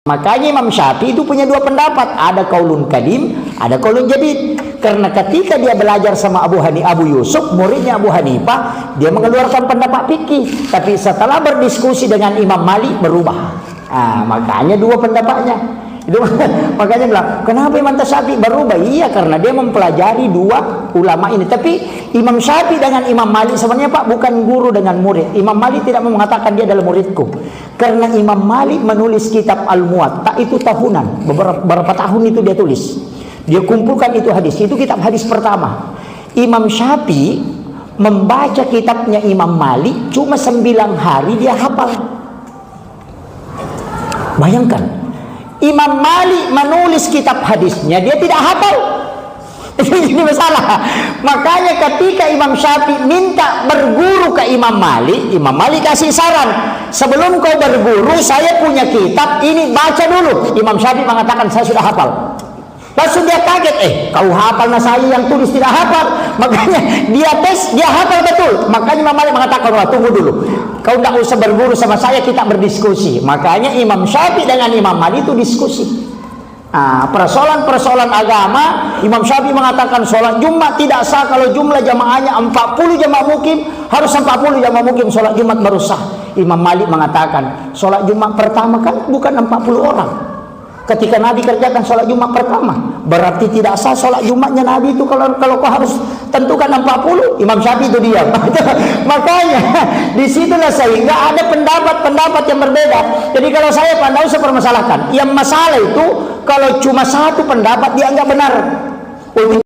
Makanya Imam Syafi'i itu punya dua pendapat, ada qaulun kadim, ada qaulun jadid. Karena ketika dia belajar sama Abu Yusuf, muridnya Abu Hanifah, dia mengeluarkan pendapat fikih, tapi setelah berdiskusi dengan Imam Malik berubah. Makanya dua pendapatnya. Itu makanya bilang, kenapa Imam Syafi'i berubah? Iya, karena dia mempelajari dua ulama ini. Tapi Imam Syafi'i dengan Imam Malik sebenarnya Pak bukan guru dengan murid. Imam Malik tidak mau mengatakan dia adalah muridku, karena Imam Malik menulis kitab Al-Muwatta itu tahunan, beberapa tahun itu dia tulis. Dia kumpulkan itu hadis, itu kitab hadis pertama. Imam Syafi'i membaca kitabnya Imam Malik cuma 9 hari dia hafal. Bayangkan, Imam Malik menulis kitab hadisnya dia tidak hafal. Ini masalah. Makanya ketika Imam Syafi'i minta berguru ke Imam Malik kasih saran, sebelum kau berguru saya punya kitab ini, baca dulu. Imam Syafi'i mengatakan saya sudah hafal. Langsung dia kaget, kau hafal, nah saya yang tulis tidak hafal. Makanya dia tes, dia hafal betul. Makanya Imam Malik mengatakan, wah tunggu dulu, kau tidak usah berguru sama saya, kita berdiskusi. Makanya Imam Syafi'i dengan Imam Malik itu diskusi. Persoalan agama, Imam Syafi'i mengatakan sholat Jumat tidak sah kalau jumlah jamaahnya 40 jamaah mukim, harus 40 jamaah mukim sholat Jumat baru sah. Imam Malik mengatakan sholat Jumat pertama kan bukan 40 orang. Ketika Nabi kerjakan sholat Jumat pertama, berarti tidak sah sholat Jumatnya Nabi itu kalau kau harus tentukan 40. Imam Syafi'i itu diam. Makanya disitulah sehingga ada pendapat yang berbeda. Jadi kalau saya pandang usah permasalahkan. Yang masalah itu kalau cuma satu pendapat dia nggak benar.